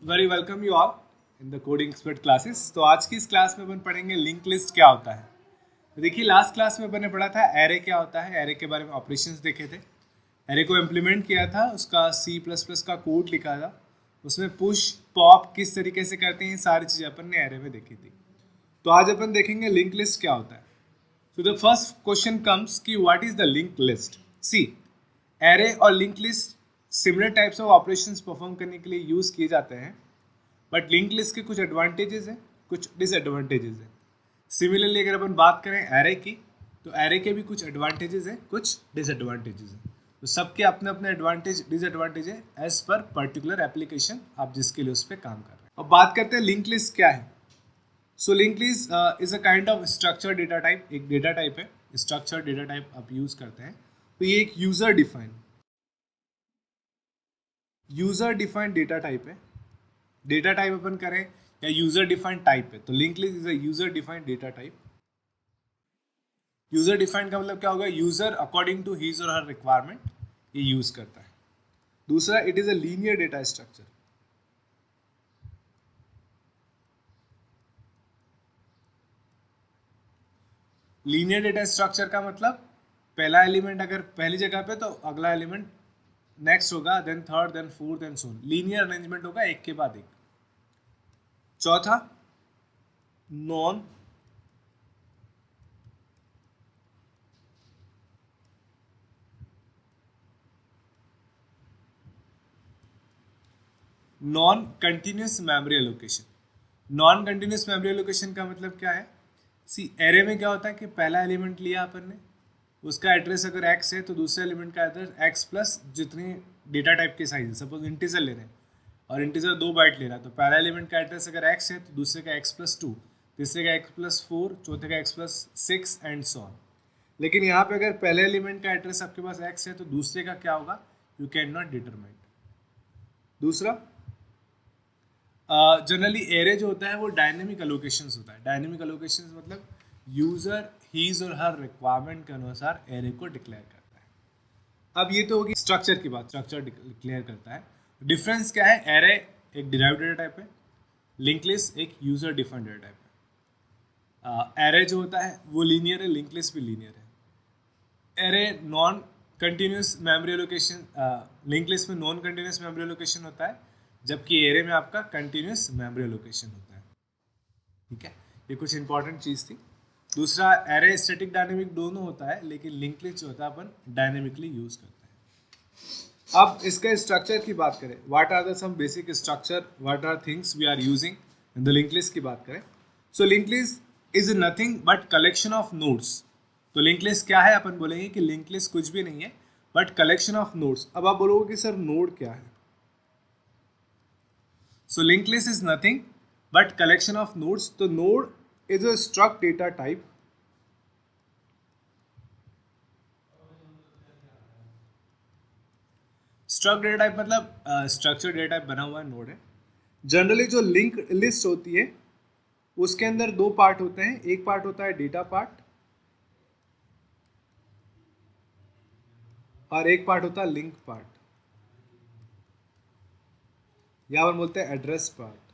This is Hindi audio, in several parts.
Very welcome you all in the coding expert classes. तो आज की इस क्लास में अपन पढ़ेंगे लिंक लिस्ट क्या होता है। तो देखिए लास्ट क्लास में अपन ने पढ़ा था एरे क्या होता है, एरे के बारे में ऑपरेशंस देखे थे, एरे को इम्प्लीमेंट किया था, उसका C++ का कोड लिखा था, उसमें पुश पॉप किस तरीके से करते हैं, सारी चीज़ें अपन ने एरे में देखी थी। तो आज अपन देखेंगे लिंक लिस्ट क्या होता है। So the first question comes कि what is the linked list? See, array और linked list similar types of operations perform करने के लिए यूज किए जाते हैं, बट लिंक लिस्ट के कुछ एडवांटेजेस हैं, कुछ डिसएडवांटेजेस हैं। सिमिलरली अगर अपन बात करें एरे की, तो एरे के भी कुछ एडवांटेजेस हैं, कुछ डिसएडवांटेजेस हैं। तो सबके अपने अपने एडवांटेज डिसएडवांटेज है एज पर पर्टिकुलर एप्लीकेशन आप जिसके लिए उस पर काम कर रहे हैं। अब बात करते हैं लिंक लिस्ट क्या है। सो link list is a kind of structure data type, एक डेटा टाइप है, स्ट्रक्चर डेटा टाइप आप यूज करते हैं। तो ये एक यूजर डिफाइंड डेटा टाइप है। डेटा टाइप अपन करें या यूजर डिफाइंड टाइप है, तो link list is a user defined data type. User defined का मतलब क्या होगा, यूजर अकॉर्डिंग टू हिज और हर रिक्वायरमेंट ये यूज करता है। दूसरा, it is a linear data structure. Linear data structure का मतलब पहला एलिमेंट अगर पहली जगह पे तो अगला एलिमेंट नेक्स्ट होगा, then third, then fourth, then so on. Linear arrangement होगा, एक के बाद एक। चौथा, non non continuous memory allocation. Non continuous memory allocation का मतलब क्या है, सी एरे में क्या होता है कि पहला एलिमेंट लिया अपन ने, उसका एड्रेस अगर x है तो दूसरे एलिमेंट का एड्रेस x प्लस जितनी डेटा टाइप के साइज है, सपोज इंटीजर ले रहे हैं और इंटीजर 2 बाइट ले रहा है, तो पहला एलिमेंट का एड्रेस अगर x है तो दूसरे का x+2, तीसरे का x+4, चौथे का x+6 एंड सो ऑन। लेकिन यहाँ पे अगर पहले एलिमेंट का एड्रेस आपके पास x है तो दूसरे का क्या होगा, यू कैन नॉट डिटरमाइन। दूसरा, जनरली एरे जो होता है वो डायनेमिक अलोकेशंस होता है। डायनेमिक अलोकेशंस मतलब यूजर हीज और हर रिक्वायरमेंट के अनुसार एरे को डिक्लेयर करता है। अब ये तो होगी स्ट्रक्चर की बात, स्ट्रक्चर डिक्लेयर करता है। डिफरेंस क्या है, एरे एक डिराइव्ड डेटा टाइप है, लिंक लिस्ट एक यूजर डिफाइंड डेटा टाइप है। एरे जो होता है वो लीनियर है, लिंक लिस्ट भी लीनियर है। Array non continuous memory allocation, link list में नॉन कंटिन्यूस मेमोरी एलोकेशन होता है, जबकि एरे में आपका कंटिन्यूस मेमोरी एलोकेशन होता है। ठीक है, ये कुछ इंपॉर्टेंट चीज़ थी। दूसरा, एरे स्टैटिक डायनेमिक दोनों होता है, लेकिन लिंक लिस्ट जो होता है अपन डायनेमिकली यूज करते हैं। अब इसके स्ट्रक्चर की बात करें, what are the some basic structure, what are things we are using in the link list की बात करें, so link list is nothing but collection of nodes. तो लिंक लिस्ट क्या है, अपन बोलेंगे कि लिंक लिस्ट कुछ भी नहीं है बट कलेक्शन ऑफ नोड्स। अब आप बोलोगे कि सर नोड क्या है, so linked list is nothing but collection of nodes. तो node is a struct data type struct data type मतलब structured data type बना हुआ नोड है। जनरली जो लिंक लिस्ट होती है उसके अंदर दो पार्ट होते हैं, एक पार्ट होता है डेटा पार्ट और एक पार्ट होता है लिंक पार्ट, या अपन बोलते हैं एड्रेस पार्ट।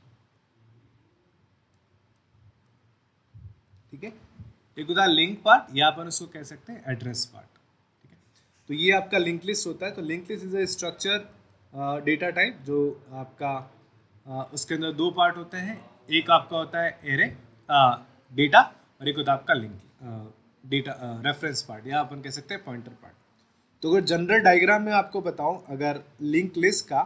ठीक है, एक होता है लिंक पार्ट या अपन उसको कह सकते हैं एड्रेस पार्ट। ठीक है, तो ये आपका लिंक लिस्ट होता है। तो link list is a structure data type जो आपका उसके अंदर दो पार्ट होते हैं, एक आपका होता है एरे डेटा और एक होता है आपका लिंक डेटा रेफरेंस पार्ट या अपन कह सकते हैं पॉइंटर पार्ट। तो अगर जनरल डायग्राम में आपको बताऊं अगर लिंक लिस्ट का,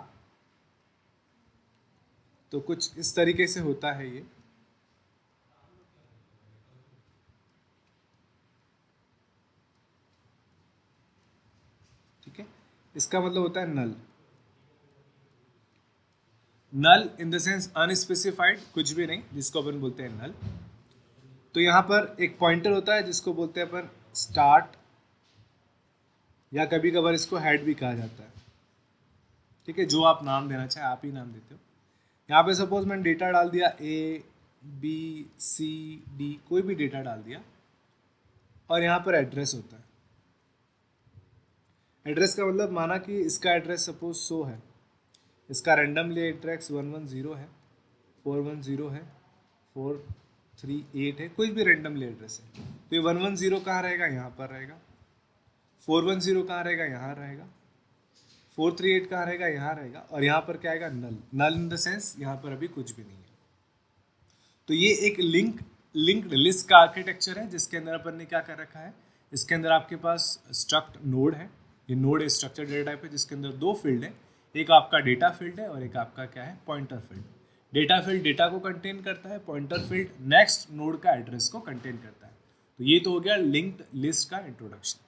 तो कुछ इस तरीके से होता है ये। ठीक है, इसका मतलब होता है नल। नल इन द सेंस अनस्पेसिफाइड, कुछ भी नहीं, जिसको अपन बोलते हैं नल। तो यहाँ पर एक पॉइंटर होता है जिसको बोलते हैं अपन स्टार्ट, या कभी कभार इसको हेड भी कहा जाता है। ठीक है, जो आप नाम देना चाहे आप ही नाम देते हो। यहाँ पे सपोज मैंने डेटा डाल दिया ABCD, कोई भी डेटा डाल दिया, और यहाँ पर एड्रेस होता है। एड्रेस का मतलब माना कि इसका एड्रेस सपोज 100 है, इसका रैंडमली एड्रेस 110 है, 410 है, 438 है, कोई भी रैंडमली एड्रेस है। तो ये 110 कहाँ रहेगा, यहाँ पर रहेगा। 410 कहाँ रहेगा, यहाँ रहेगा। 438 कहाँ रहेगा, यहाँ रहेगा। और यहाँ पर क्या आएगा, नल। नल इन द सेंस यहाँ पर अभी कुछ भी नहीं है। तो ये एक लिंक्ड लिस्ट का आर्किटेक्चर है, जिसके अंदर अपन ने क्या कर रखा है, इसके अंदर आपके पास स्ट्रक्ट नोड है। ये नोड है स्ट्रक्चर डेटा टाइप है, जिसके अंदर दो फील्ड है, एक आपका डेटा फील्ड है और एक आपका क्या है, pointer field. Data field data को कंटेन करता है, पॉइंटर फील्ड नेक्स्ट नोड का एड्रेस को कंटेन करता है। तो ये तो हो गया लिंक्ड लिस्ट का इंट्रोडक्शन।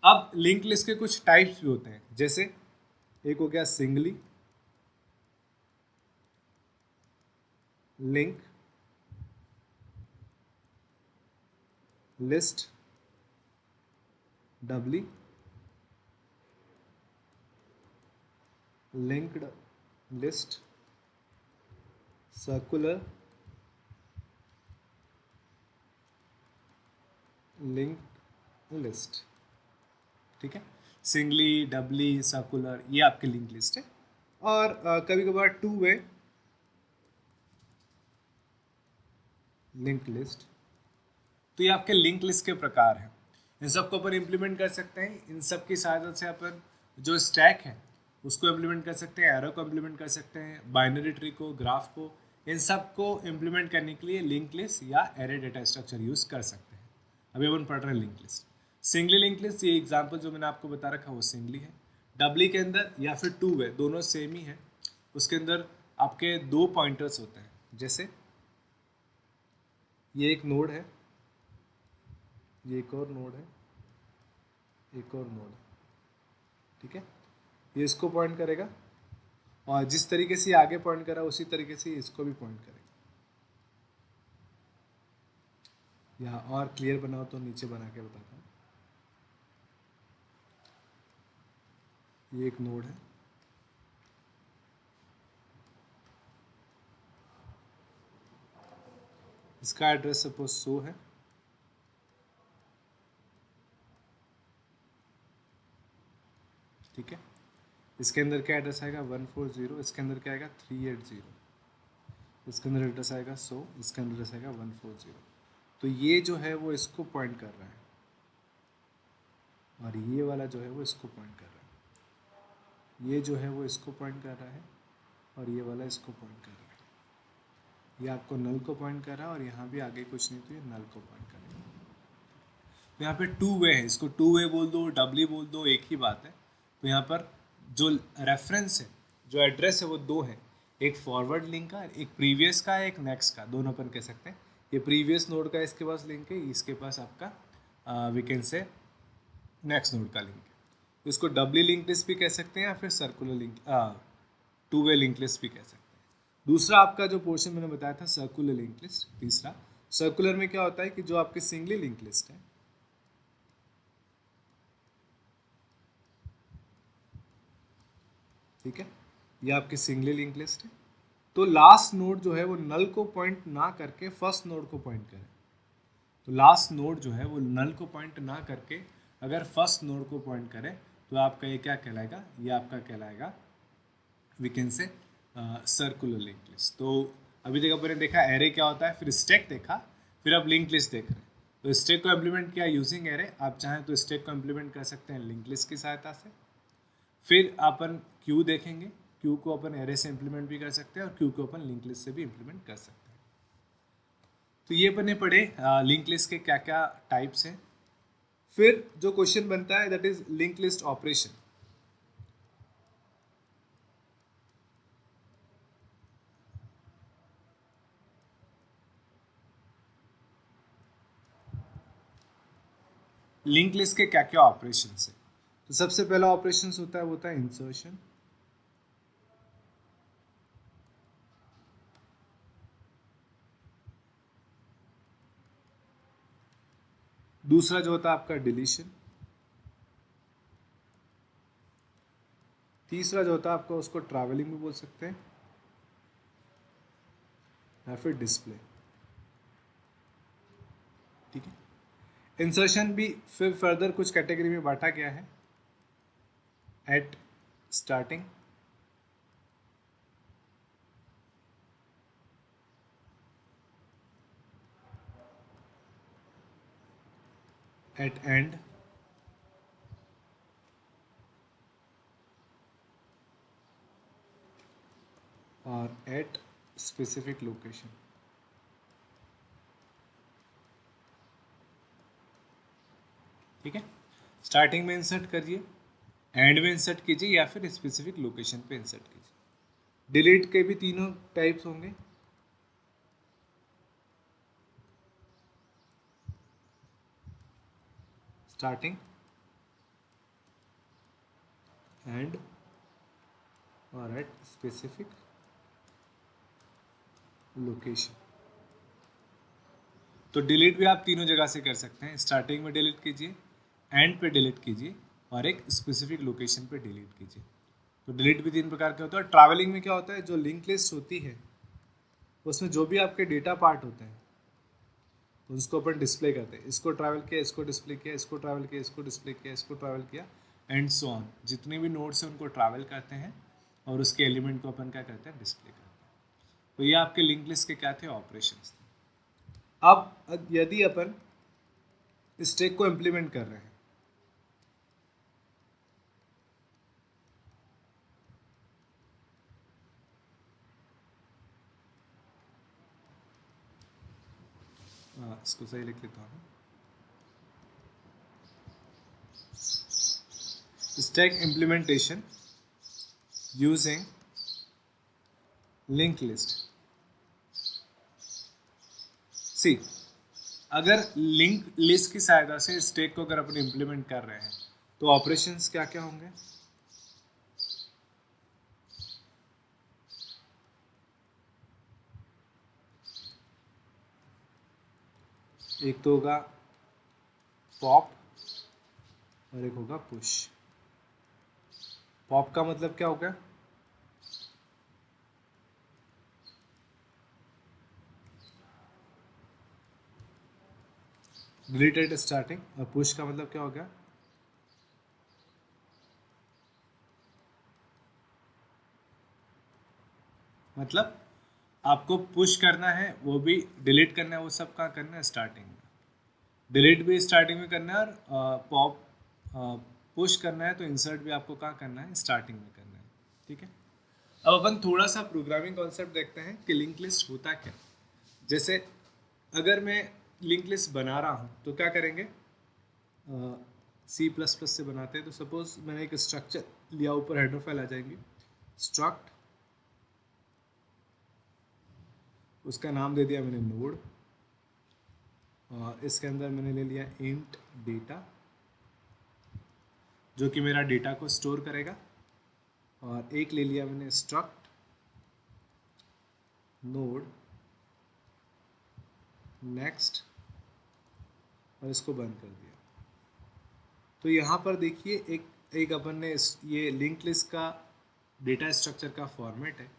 अब लिंक लिस्ट के कुछ टाइप्स भी होते हैं, जैसे एक हो गया singly link list, doubly linked list, circular linked list. ठीक है, सिंगली, डबली, सर्कुलर, ये आपकी लिंक लिस्ट है। और कभी कभार टू वे लिंक लिस्ट। तो ये आपके लिंक लिस्ट के प्रकार हैं। इन सबको अपन इम्प्लीमेंट कर सकते हैं। इन सब की सहायता से अपन जो स्टैक है उसको इम्प्लीमेंट कर सकते हैं, एरो को इम्प्लीमेंट कर सकते हैं, बाइनरी ट्री को, ग्राफ को, इन सब को इम्प्लीमेंट करने के लिए लिंक लिस्ट या एरे डेटा स्ट्रक्चर यूज़ कर सकते हैं। अभी अपन पढ़ रहे हैं link list. Singly link list, ये एग्जाम्पल जो मैंने आपको बता रखा वो सिंगली है। डबली के अंदर या फिर टू वे, दोनों सेम ही है। उसके अंदर आपके दो पॉइंटर्स होते हैं, जैसे ये एक नोड है, ये एक और नोड है, एक और नोड है। ठीक है, ये इसको पॉइंट करेगा और जिस तरीके से आगे पॉइंट करा उसी तरीके से इसको भी पॉइंट करेगा। यहाँ और क्लियर बनाओ तो नीचे बना के बताता हूँ। ये एक नोड है, इसका एड्रेस सपोज 100 है। ठीक है, इसके अंदर क्या एड्रेस आएगा 140, इसके अंदर क्या आएगा 380, इसके अंदर एड्रेस आएगा 100, इसके अंदर एड्रेस आएगा 140। तो ये जो है वो इसको पॉइंट कर रहा है और ये वाला जो है वो इसको पॉइंट कर रहा है। ये जो है वो इसको पॉइंट कर रहा है और ये वाला इसको पॉइंट कर रहा है। ये आपको नल को पॉइंट कर रहा है और यहाँ भी आगे कुछ नहीं तो ये नल को पॉइंट कर रहा है। तो यहाँ पे टू वे है, इसको टू वे बोल दो, डबली बोल दो, एक ही बात है। तो यहाँ पर जो रेफरेंस है, जो एड्रेस है वो दो है, एक फॉरवर्ड लिंक का, एक प्रीवियस का, एक नेक्स्ट का, दोनों अपन कह सकते हैं। ये प्रीवियस नोड का इसके पास लिंक है, इसके पास आपका we can say next node का लिंक है। तो इसको डबली लिंक लिस्ट भी कह सकते हैं या फिर circular link, two way link list भी कह सकते हैं। दूसरा आपका जो पोर्शन मैंने बताया था सर्कुलर लिंक लिस्ट। तीसरा, सर्कुलर में क्या होता है कि जो आपकी सिंगली लिंक लिस्ट है, ठीक है, ये आपकी सिंगली लिंक लिस्ट है। तो लास्ट नोड जो है वो नल को पॉइंट ना करके फर्स्ट नोड को पॉइंट करे। तो लास्ट नोड जो है वो नल को पॉइंट ना करके अगर फर्स्ट नोड को पॉइंट करे तो आपका ये क्या कहलाएगा, ये आपका कहलाएगा we can say circular link list. तो अभी तक अपन ने देखा एरे क्या होता है, फिर स्टैक देखा, फिर अब लिंक लिस्ट देख रहे हैं। तो स्टैक को इम्प्लीमेंट किया यूजिंग एरे, आप चाहें तो स्टैक को इम्प्लीमेंट कर सकते हैं लिंक लिस्ट की सहायता से। फिर अपन क्यू देखेंगे, क्यू को अपन एरे से इम्प्लीमेंट भी कर सकते हैं और क्यू को अपन लिंक लिस्ट से भी इम्प्लीमेंट कर सकते हैं। तो ये अपन ने पढ़े लिंक लिस्ट के क्या क्या टाइप्स हैं। फिर जो क्वेश्चन बनता है that is link list operation. Link list के क्या क्या ऑपरेशन है। तो सबसे पहला ऑपरेशन होता है वो होता है इंसर्शन। दूसरा जो होता है आपका डिलीशन। तीसरा जो होता है आपका उसको ट्रैवलिंग भी बोल सकते हैं या फिर डिस्प्ले। ठीक है, इंसर्शन भी फिर फर्दर कुछ कैटेगरी में बांटा गया है। At starting, at end or at specific location. ठीक है, स्टार्टिंग में इंसर्ट करिए, एंड में इंसर्ट कीजिए या फिर स्पेसिफिक लोकेशन पे इंसर्ट कीजिए। डिलीट के भी तीनों टाइप्स होंगे। स्टार्टिंग, एंड और एट स्पेसिफिक लोकेशन। तो डिलीट भी आप तीनों जगह से कर सकते हैं, स्टार्टिंग में डिलीट कीजिए, एंड पे डिलीट कीजिए और एक स्पेसिफिक लोकेशन पे डिलीट कीजिए। तो डिलीट भी तीन प्रकार के होता है। ट्रैवलिंग में क्या होता है, जो लिंक लिस्ट होती है उसमें जो भी आपके डेटा पार्ट होते हैं उसको अपन डिस्प्ले करते हैं। इसको ट्रैवल किया, इसको डिस्प्ले किया, इसको ट्रैवल किया, इसको डिस्प्ले किया, इसको ट्रैवल किया एंड सो ऑन। जितने भी नोड्स हैं उनको ट्रैवल करते हैं और उसके एलिमेंट को अपन क्या करते हैं, डिस्प्ले करते हैं। तो ये आपके लिंक लिस्ट के क्या थे, ऑपरेशंस थे। अब यदि अपन स्टैक को इम्प्लीमेंट कर रहे हैं, इसको सही लिख लेता हूँ, stack implementation using link list. C, अगर लिंक लिस्ट की सहायता से स्टैक को अगर अपन इम्प्लीमेंट कर रहे हैं तो ऑपरेशंस क्या क्या होंगे। एक तो होगा पॉप और एक होगा पुश। पॉप का मतलब क्या होगा, डिलीटेड स्टार्टिंग, और पुश का मतलब क्या होगा, मतलब आपको पुश करना है वो भी डिलीट करना है, वो सब कहाँ करना है, स्टार्टिंग में। डिलीट भी स्टार्टिंग में करना है और पॉप पुश करना है तो इंसर्ट भी आपको कहाँ करना है, स्टार्टिंग में करना है। ठीक है, अब अपन थोड़ा सा प्रोग्रामिंग कॉन्सेप्ट देखते हैं कि लिंक लिस्ट होता क्या। जैसे अगर मैं लिंक लिस्ट बना रहा हूँ तो क्या करेंगे, C++ से बनाते हैं। तो सपोज मैंने एक स्ट्रक्चर लिया, ऊपर हेडर फाइल आ जाएंगी, स्ट्रक्ट, उसका नाम दे दिया मैंने नोड, और इसके अंदर मैंने ले लिया इंट डेटा जो कि मेरा डेटा को स्टोर करेगा, और एक ले लिया मैंने स्ट्रक्ट नोड नेक्स्ट, और इसको बंद कर दिया। तो यहाँ पर देखिए एक अपन ने ये लिंक लिस्ट का डेटा स्ट्रक्चर का फॉर्मेट है,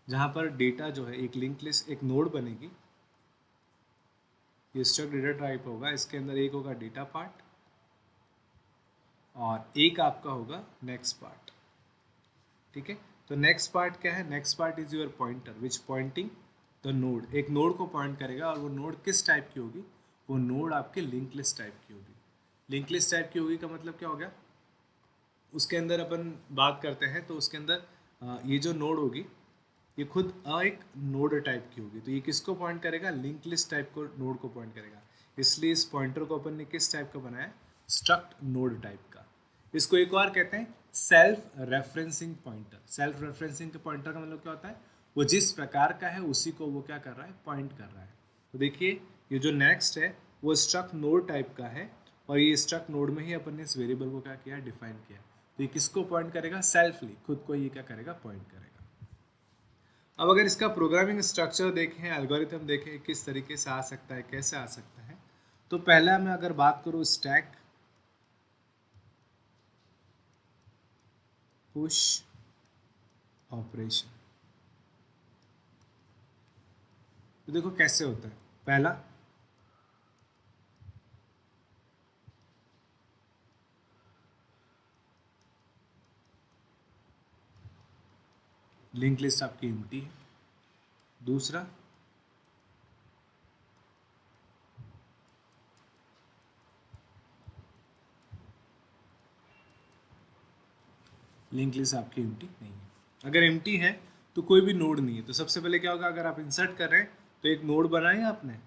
जहाँ पर डेटा जो है एक लिंक लिस्ट एक नोड बनेगी, ये स्ट्रक्ट डेटा टाइप होगा, इसके अंदर एक होगा डेटा पार्ट और एक आपका होगा नेक्स्ट पार्ट। ठीक है, तो नेक्स्ट पार्ट क्या है, next part is your pointer which Poynting the node, एक नोड को पॉइंट करेगा, और वो नोड किस टाइप की होगी, वो नोड आपके लिंक लिस्ट टाइप की होगी। लिंक लिस्ट टाइप की होगी का मतलब क्या हो गया, उसके अंदर अपन बात करते हैं तो उसके अंदर ये जो नोड होगी ये खुद एक नोड टाइप की होगी। तो ये किसको पॉइंट करेगा, लिंक लिस्ट टाइप को नोड को पॉइंट करेगा। इसलिए इस पॉइंटर को अपन ने किस टाइप का बनाया, स्ट्रक्ट नोड टाइप का। इसको एक और कहते हैं self referencing pointer. Self referencing के पॉइंटर का मतलब क्या होता है, वो जिस प्रकार का है उसी को वो क्या कर रहा है, पॉइंट कर रहा है। तो देखिए ये जो नेक्स्ट है वो स्ट्रक्ट नोड टाइप का है, और ये स्ट्रक्ट नोड में ही अपन ने इस वेरिएबल को क्या किया, डिफाइन किया। तो ये किसको पॉइंट करेगा, सेल्फली, खुद को ये क्या करेगा, पॉइंट करेगा। अब अगर इसका प्रोग्रामिंग स्ट्रक्चर देखें, एल्गोरिथम देखें किस तरीके से आ सकता है, कैसे आ सकता है, तो पहला मैं अगर बात करूँ स्टैक पुश ऑपरेशन, तो देखो कैसे होता है। पहला लिंक लिस्ट आपकी एम्प्टी है, दूसरा लिंक लिस्ट आपकी एम्प्टी नहीं है। अगर एम्प्टी है तो कोई भी नोड नहीं है, तो सबसे पहले क्या होगा, अगर आप इंसर्ट कर रहे हैं तो एक नोड बनाए आपने,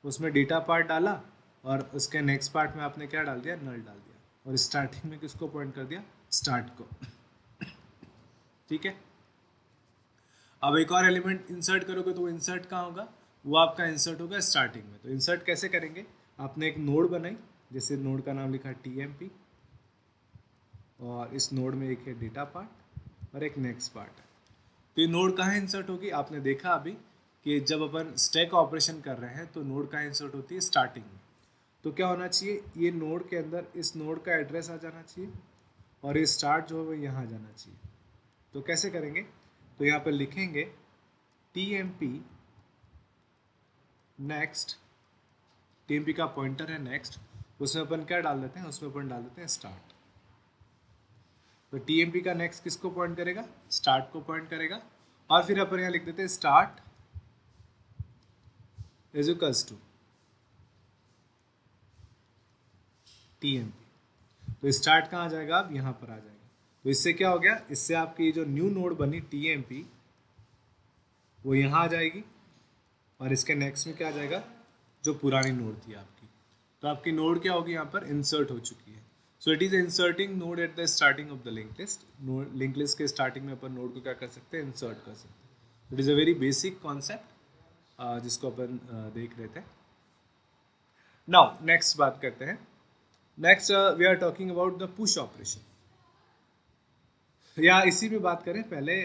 उसमें डेटा पार्ट डाला और उसके नेक्स्ट पार्ट में आपने क्या डाल दिया, नल डाल दिया, और स्टार्टिंग में किसको पॉइंट कर दिया, स्टार्ट को। ठीक है। अब एक और एलिमेंट इंसर्ट करोगे तो वो इंसर्ट कहाँ होगा, वो आपका इंसर्ट होगा स्टार्टिंग में। तो इंसर्ट कैसे करेंगे, आपने एक नोड बनाई, जैसे नोड का नाम लिखा TMP, और इस नोड में एक है डेटा पार्ट और एक नेक्स्ट पार्ट है। तो ये नोड कहाँ इंसर्ट होगी, आपने देखा अभी कि जब अपन स्टैक ऑपरेशन कर रहे हैं तो नोड कहाँ इंसर्ट होती है, स्टार्टिंग में। तो क्या होना चाहिए, ये नोड के अंदर इस नोड का एड्रेस आ जाना चाहिए और ये स्टार्ट जो है वो यहाँ जाना चाहिए। तो कैसे करेंगे, तो यहाँ पर लिखेंगे TMP नेक्स्ट, TMP का पॉइंटर है नेक्स्ट, उसमें अपन क्या डाल देते हैं, उसमें अपन डाल देते हैं स्टार्ट। तो TMP का नेक्स्ट किसको पॉइंट करेगा, स्टार्ट को पॉइंट करेगा, और फिर अपन यहाँ लिख देते हैं start is equals to TMP। तो स्टार्ट कहाँ आ जाएगा, अब यहाँ पर आ जाएगा। तो इससे क्या हो गया, इससे आपकी जो न्यू नोड बनी TMP वो यहाँ आ जाएगी, और इसके नेक्स्ट में क्या आ जाएगा, जो पुरानी नोड थी आपकी। तो आपकी नोड क्या होगी, यहाँ पर इंसर्ट हो चुकी है। So it is inserting node at the starting of the link list. Link list के स्टार्टिंग में अपन नोड को क्या कर सकते हैं, इंसर्ट कर सकते हैं। It is a very basic concept जिसको अपन देख रहे थे। नाउ नेक्स्ट बात करते हैं। Next we are talking about the push operation, या इसी पे बात करें पहले।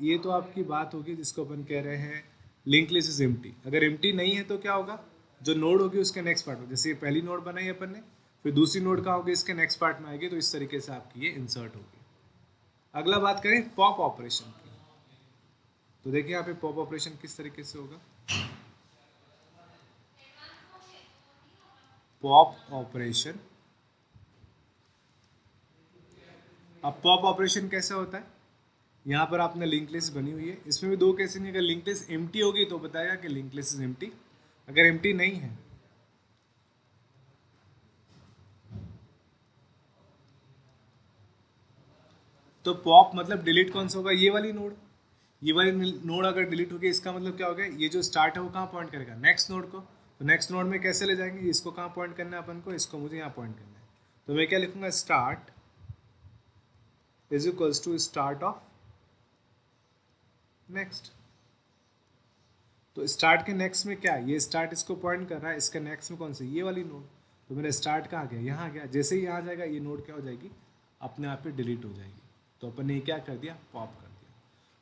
ये तो आपकी बात होगी जिसको अपन कह रहे हैं लिंक लिस्ट इज एम्प्टी। अगर एम्प्टी नहीं है तो क्या होगा, जो नोड होगी उसके नेक्स्ट पार्ट में, जैसे ये पहली नोड बनाई अपन ने, फिर दूसरी नोड कहाँ होगी, इसके नेक्स्ट पार्ट में आएगी, तो इस तरीके से आपकी ये इंसर्ट होगी। अगला बात करें पॉप ऑपरेशन की, तो देखिए यहाँ पे पॉप ऑपरेशन किस तरीके से होगा। पॉप ऑपरेशन, अब पॉप ऑपरेशन कैसा होता है, यहाँ पर आपने लिंक लिस्ट बनी हुई है, इसमें भी दो केस हैं। अगर लिंक लिस्ट एम्प्टी होगी तो बताएगा कि लिंक लिस्ट इज एम्प्टी, अगर एम्प्टी नहीं है तो पॉप मतलब डिलीट कौन सा होगा, ये वाली नोड। ये वाली नोड अगर डिलीट होगी इसका मतलब क्या होगा, ये जो स्टार्ट है वो कहाँ पॉइंट करेगा, नेक्स्ट नोड को। तो नेक्स्ट नोड में कैसे ले जाएंगे, इसको कहाँ पॉइंट करना है अपन को, इसको मुझे यहाँ पॉइंट करना है। तो मैं क्या लिखूंगा, start is equals to start of next. तो स्टार्ट के नेक्स्ट में क्या है, ये स्टार्ट इसको पॉइंट कर रहा है, इसके नेक्स्ट में कौन सी, ये वाली नोड। तो मेरा स्टार्ट कहाँ गया, यहाँ गया। जैसे ही यहाँ जाएगा ये नोड क्या हो जाएगी, अपने आप पे डिलीट हो जाएगी। तो अपन ने क्या कर दिया, पॉप कर दिया।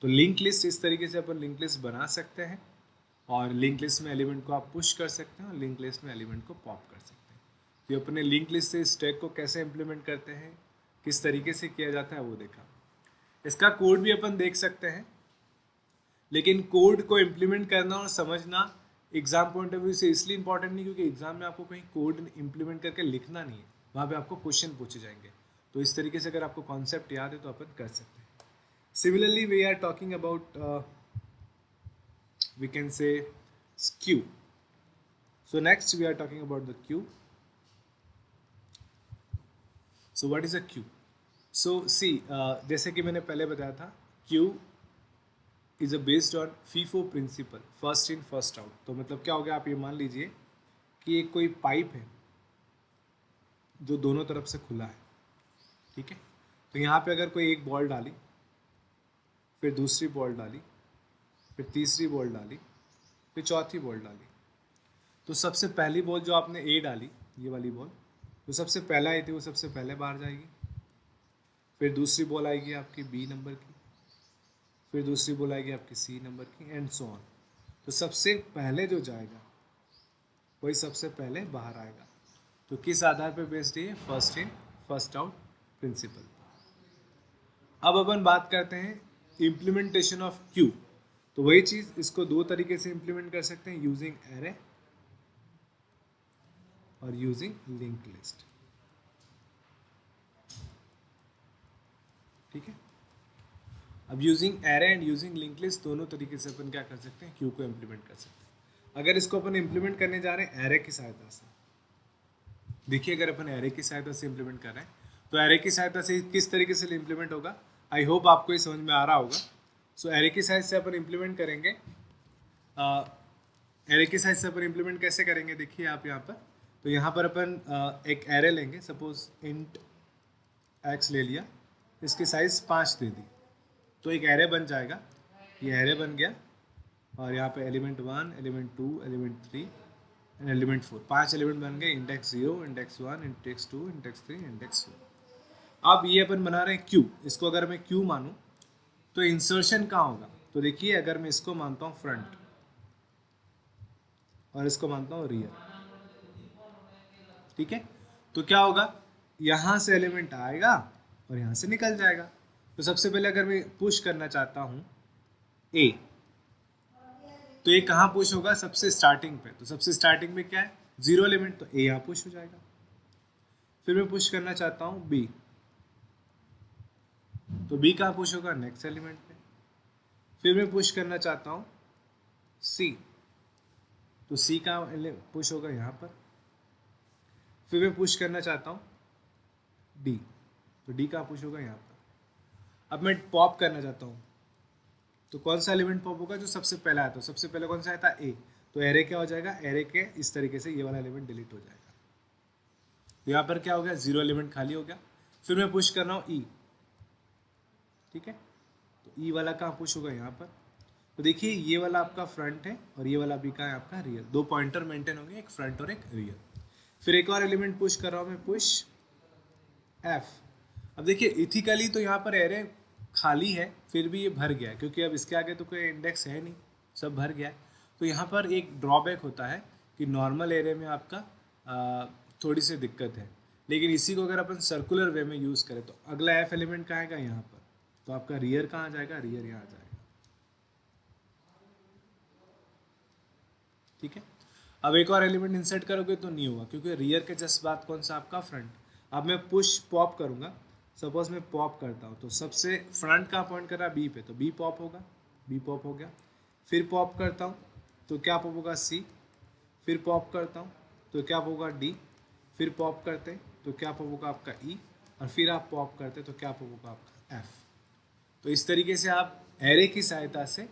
तो लिंक लिस्ट इस तरीके से अपन लिंक लिस्ट बना सकते हैं, और लिंक लिस्ट में एलिमेंट को आप पुश कर सकते हैं और लिंक लिस्ट में एलिमेंट को पॉप कर सकते हैं। तो अपने लिंक लिस्ट से स्टैक को कैसे इम्प्लीमेंट करते हैं, किस तरीके से किया जाता है वो देखा। इसका कोड भी अपन देख सकते हैं, लेकिन कोड को इम्प्लीमेंट करना और समझना एग्जाम पॉइंट ऑफ व्यू से इसलिए इंपॉर्टेंट नहीं क्योंकि एग्जाम में आपको कहीं कोड इम्प्लीमेंट करके लिखना नहीं है, वहाँ पे आपको क्वेश्चन पूछे जाएंगे। तो इस तरीके से अगर आपको कॉन्सेप्ट याद है तो अपन कर सकते हैं। Similarly we are talking about we can say queue. So next we are talking about the queue. So what is a queue? So see, जैसे कि मैंने पहले बताया था, queue is a based on FIFO principle, first in first out। तो मतलब क्या हो गया, आप ये मान लीजिए कि एक कोई पाइप है जो दोनों तरफ से खुला है, ठीक है। तो यहाँ पे अगर कोई एक बॉल डाली, फिर दूसरी बॉल डाली, फिर तीसरी बॉल डाली, फिर चौथी बॉल डाली, तो सबसे पहली बॉल जो आपने ए डाली, ये वाली बॉल, तो सबसे पहला आई थी वो सबसे पहले बाहर जाएगी। फिर दूसरी बॉल आएगी आपकी बी नंबर की, फिर दूसरी बॉल आएगी आपकी सी नंबर की, एंड सो ऑन। तो सबसे पहले जो जाएगा वही सबसे पहले बाहर आएगा। तो किस आधार पर बेस्ड है, first in first out principle. अब अपन बात करते हैं इम्प्लीमेंटेशन ऑफ क्यू। तो वही चीज, इसको दो तरीके से इंप्लीमेंट कर सकते हैं, यूजिंग एरे और यूजिंग लिंक लिस्ट, ठीक है। अब using array and using link list दोनों तरीके से अपन क्या कर सकते हैं, क्यू को इंप्लीमेंट कर सकते हैं। अगर इसको अपन इंप्लीमेंट करने जा रहे हैं एरे की सहायता से, देखिए अगर अपन एरे की सहायता से इंप्लीमेंट कर रहे हैं तो एरे की सहायता से किस तरीके से इम्प्लीमेंट होगा, आई होप आपको ये समझ में आ रहा होगा। सो एरे की सहायता से अपन इम्प्लीमेंट करेंगे। एरे की सहायता से अपन इम्प्लीमेंट कैसे करेंगे, देखिए आप यहाँ पर। तो यहाँ पर अपन एक एरे लेंगे, सपोज इंट एक्स ले लिया, इसकी साइज 5 दे दी, तो एक एरे बन जाएगा। ये एरे बन गया और यहाँ पे element 1, element 2, element 3 and element 4, 5 element बन गए। Index 0, index 1, index 2, index 3, index 4। अब ये अपन बना रहे हैं क्यू, इसको अगर मैं क्यू मानूं तो इंसर्शन कहाँ होगा, तो देखिए अगर मैं इसको मानता हूँ फ्रंट और इसको मानता हूँ रियर, ठीक है, तो क्या होगा, यहाँ से एलिमेंट आएगा और यहाँ से निकल जाएगा। तो सबसे पहले अगर मैं पुश करना चाहता हूँ ए, तो ये कहाँ पुश होगा, सबसे स्टार्टिंग पे। तो सबसे स्टार्टिंग में क्या है, 0 एलिमेंट, तो ए यहाँ पुश हो जाएगा। फिर मैं पुश करना चाहता हूँ बी, तो बी कहाँ पुश होगा, नेक्स्ट एलिमेंट पे। फिर मैं पुश करना चाहता हूँ सी, तो सी कहाँ पुश होगा, यहाँ पर। फिर मैं पुश करना चाहता हूँ डी, तो डी कहाँ पुश होगा, यहाँ पर। अब मैं पॉप करना चाहता हूँ, तो कौन सा एलिमेंट पॉप होगा, जो सबसे पहला है। तो सबसे पहले कौन सा आया था, ए, तो एरे क्या हो जाएगा, एरे के इस तरीके से ये वाला एलिमेंट डिलीट हो जाएगा। तो यहाँ पर क्या हो गया, 0 एलिमेंट खाली हो गया। फिर मैं पुश कर रहा हूँ ई, ठीक है, तो ई वाला कहाँ पुश होगा, यहाँ पर। तो देखिए ये वाला आपका फ्रंट है और ये वाला भी कहाँ है, आपका रियर। 2 पॉइंटर मेंटेन होंगे, एक फ्रंट और एक रियर। फिर एक और एलिमेंट पुश कर रहा हूँ मैं, पुश एफ। अब देखिए इथिकली तो यहाँ पर एरे खाली है, फिर भी ये भर गया है, क्योंकि अब इसके आगे तो कोई इंडेक्स है नहीं, सब भर गया है। तो यहाँ पर एक ड्रॉबैक होता है कि नॉर्मल एरे में आपका थोड़ी सी दिक्कत है, लेकिन इसी को अगर अपन सर्कुलर वे में यूज़ करें तो अगला एफ एलिमेंट कहाँ आएगा, यहाँ पर। तो आपका रियर कहाँ आ जाएगा, रियर यहाँ आ जाएगा, ठीक है। अब एक और एलिमेंट इंसर्ट करोगे तो नहीं होगा, क्योंकि रियर के जस्ट बाद कौन सा आपका, फ्रंट। अब मैं पुश पॉप करूँगा, सपोज मैं पॉप करता हूँ, तो सबसे फ्रंट का पॉइंट कर रहा है बी पे, तो बी पॉप होगा, बी पॉप हो गया। फिर पॉप करता हूँ तो क्या पॉप होगा, सी। फिर पॉप करता हूँ तो क्या होगा, डी। फिर पॉप करते तो क्या पॉप होगा, आपका ई। और फिर आप पॉप करते तो क्या पॉप होगा, आपका एफ। तो इस तरीके से आप एरे की सहायता से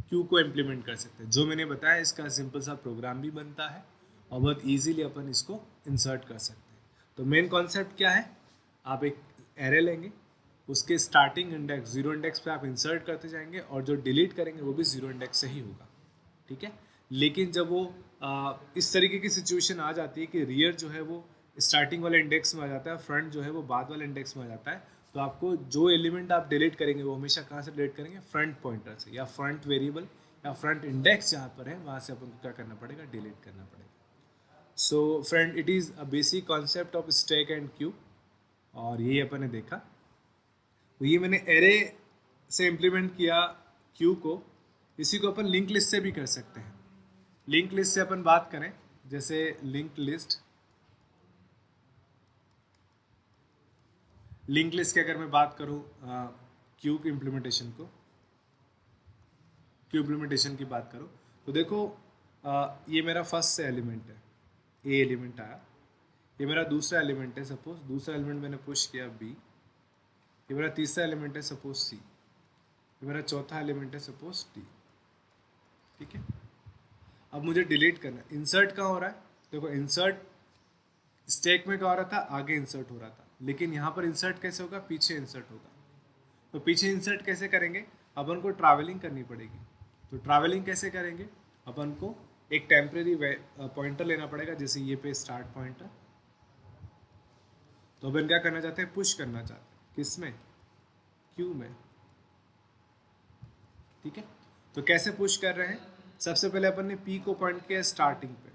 क्यू को इम्प्लीमेंट कर सकते हैं। जो मैंने बताया इसका सिंपल सा प्रोग्राम भी बनता है और बहुत इजीली अपन इसको इंसर्ट कर सकते हैं। तो मेन कॉन्सेप्ट क्या है, आप एक एरे लेंगे, उसके स्टार्टिंग इंडेक्स 0 इंडेक्स पे आप इंसर्ट करते जाएंगे और जो डिलीट करेंगे वो भी 0 इंडेक्स से ही होगा, ठीक है। लेकिन जब वो इस तरीके की सिचुएशन आ जाती है कि रियर जो है वो स्टार्टिंग वाले इंडेक्स में आ जाता है, फ्रंट जो है वो बाद वाले इंडेक्स में आ जाता है, तो आपको जो एलिमेंट आप डिलीट करेंगे वो हमेशा कहाँ से डिलीट करेंगे, फ्रंट पॉइंटर से, या फ्रंट वेरिएबल या फ्रंट इंडेक्स जहाँ पर है वहाँ से अपन को क्या करना पड़ेगा, डिलीट करना पड़ेगा। So friend, it is a basic concept of stack and Q, और यही अपन ने देखा। तो ये मैंने एरे से इम्प्लीमेंट किया क्यू को। इसी को अपन लिंक लिस्ट से भी कर सकते हैं। लिंक लिस्ट से अपन बात करें, जैसे लिंक लिस्ट की अगर मैं बात करूं क्यू इम्प्लीमेंटेशन की बात करूं, तो देखो ये मेरा फर्स्ट से एलिमेंट है, ए एलिमेंट आया, ये मेरा दूसरा एलिमेंट है, सपोज दूसरा एलिमेंट मैंने पुश किया बी, ये मेरा तीसरा एलिमेंट है सपोज सी, ये मेरा चौथा एलिमेंट है सपोज डी, ठीक है। अब मुझे डिलीट करना है, इंसर्ट कहाँ हो रहा है, देखो इंसर्ट स्टैक में क्या हो रहा था, आगे इंसर्ट हो रहा था, लेकिन यहाँ पर इंसर्ट कैसे होगा, पीछे इंसर्ट होगा। तो पीछे इंसर्ट कैसे करेंगे, अपन को ट्रैवलिंग करनी पड़ेगी। तो ट्रैवलिंग कैसे करेंगे, अपन को एक टेम्परेरी पॉइंटर लेना पड़ेगा, जैसे ये पे स्टार्ट पॉइंटर। तो अपन क्या करना चाहते हैं, पुश करना चाहते हैं, किस में, क्यू में, ठीक है। तो कैसे पुश कर रहे हैं, सबसे पहले अपन ने पी को पॉइंट किया स्टार्टिंग पे,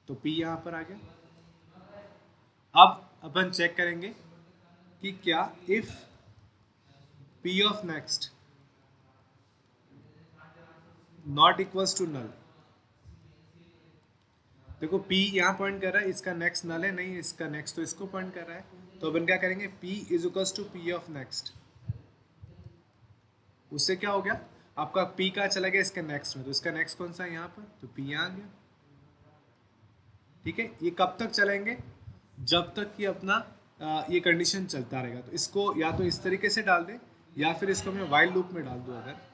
तो पी यहाँ पर आ गया। अब अपन चेक करेंगे कि क्या if P of next not equals to null, देखो P यहाँ पॉइंट कर रहा है, इसका नेक्स्ट नल है, नहीं इसका नेक्स्ट तो इसको पॉइंट कर रहा है, तो अपन क्या करेंगे, P is equals to P of next. उससे क्या हो गया, आपका P का चला गया इसके नेक्स्ट में, तो इसका नेक्स्ट कौन सा है यहाँ पर, तो P यहाँ आ गया, ठीक है। ये कब तक चलेंगे, जब तक कि अपना ये कंडीशन चलता रहेगा। तो इसको या तो इस तरीके से डाल दे या फिर इसको मैं वाइल लूप में डाल दूँ। अगर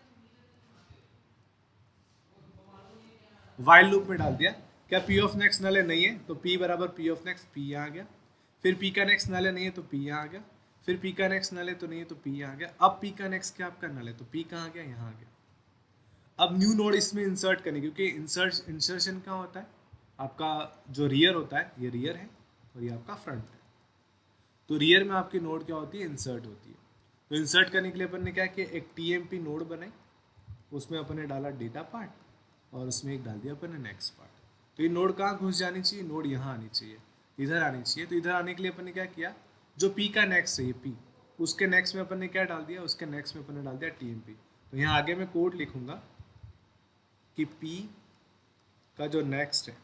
वाइल लूप में डाल दिया, क्या पी ऑफ नेक्स्ट नल है? नहीं है, तो पी बराबर पी ऑफ नेक्स्ट, पी यहाँ आ गया। फिर पी का नेक्स्ट नल है, नहीं है, तो पी यहाँ आ गया। फिर पी का नेक्स्ट नल है, तो नहीं है, तो पी यहाँ आ गया। अब पी का नेक्स्ट क्या आपका नल है, तो पी कहाँ आ गया, यहाँ आ गया। अब न्यू नोड इसमें इंसर्ट करने, क्योंकि इंसर्शन क्या होता है, आपका जो रियर होता है, ये रियर है और ये आपका फ्रंट है। तो रियर में आपकी नोड क्या होती है, इंसर्ट होती है। तो इंसर्ट करने के लिए अपन ने क्या किया, एक टीएमपी नोड बनाई, उसमें अपन ने डाला डेटा पार्ट और उसमें एक डाल दिया अपन ने नेक्स्ट पार्ट। तो ये नोड कहाँ घुस जानी चाहिए, नोड यहाँ आनी चाहिए, इधर आनी चाहिए। तो इधर आने के लिए अपन ने क्या किया, जो पी का नेक्स्ट है, ये पी, उसके नेक्स्ट में अपन ने क्या डाल दिया, उसके नेक्स्ट में अपन ने डाल दिया टीएमपी। तो यहाँ आगे मैं कोड लिखूंगा कि पी का जो नेक्स्ट है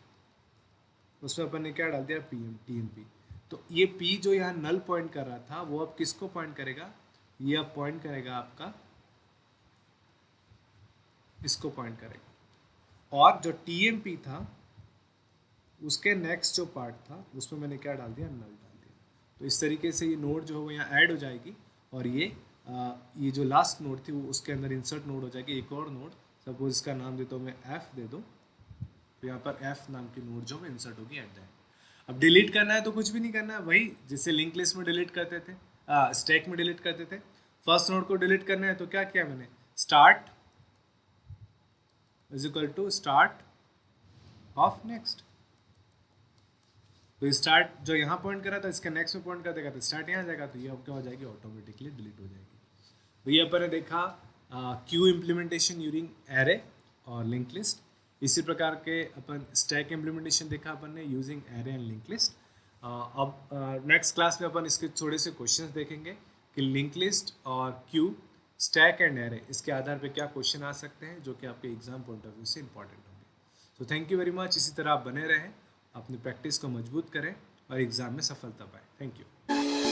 उसमें अपन ने क्या डाल दिया, टीएमपी। तो ये पी जो यहाँ नल पॉइंट कर रहा था, वो अब किसको पॉइंट करेगा, ये अब पॉइंट करेगा आपका, इसको पॉइंट करेगा। और जो टीएमपी था उसके नेक्स्ट जो पार्ट था उसमें मैंने क्या डाल दिया, नल डाल दिया। तो इस तरीके से ये नोड जो है वो यहाँ ऐड हो जाएगी और ये जो लास्ट नोड थी वो उसके अंदर इंसर्ट नोड हो जाएगी। एक और नोड, सपोज इसका नाम देता हूँ मैं एफ दे दो, तो यहाँ पर एफ नाम की नोड जो है इंसर्ट होगी एट द। अब डिलीट करना है तो कुछ भी नहीं करना है, वही जिससे लिंक लिस्ट में डिलीट करते थे, स्टैक में डिलीट करते थे। फर्स्ट नोड को डिलीट करना है तो क्या किया मैंने, start is equal to start of next. तो स्टार्ट जो यहाँ पॉइंट करा था इसके नेक्स्ट में पॉइंट कर देगा, तो स्टार्ट यहाँ जाएगा, तो ये अब क्या हो जाएगी, ऑटोमेटिकली डिलीट हो जाएगी। तो ये अपन ने देखा क्यू इम्प्लीमेंटेशन यूजिंग एरे और लिंक लिस्ट। इसी प्रकार के अपन स्टैक इम्प्लीमेंटेशन देखा अपन ने using array and link list. अब नेक्स्ट क्लास में अपन इसके थोड़े से क्वेश्चंस देखेंगे कि लिंक लिस्ट और क्यू, स्टैक एंड एरे, इसके आधार पे क्या क्वेश्चन आ सकते हैं जो कि आपके एग्जाम पॉइंट ऑफ व्यू से इंपॉर्टेंट होंगे। तो थैंक यू वेरी मच। इसी तरह आप बने रहें, अपनी प्रैक्टिस को मजबूत करें और एग्जाम में सफलता पाएं। Thank you.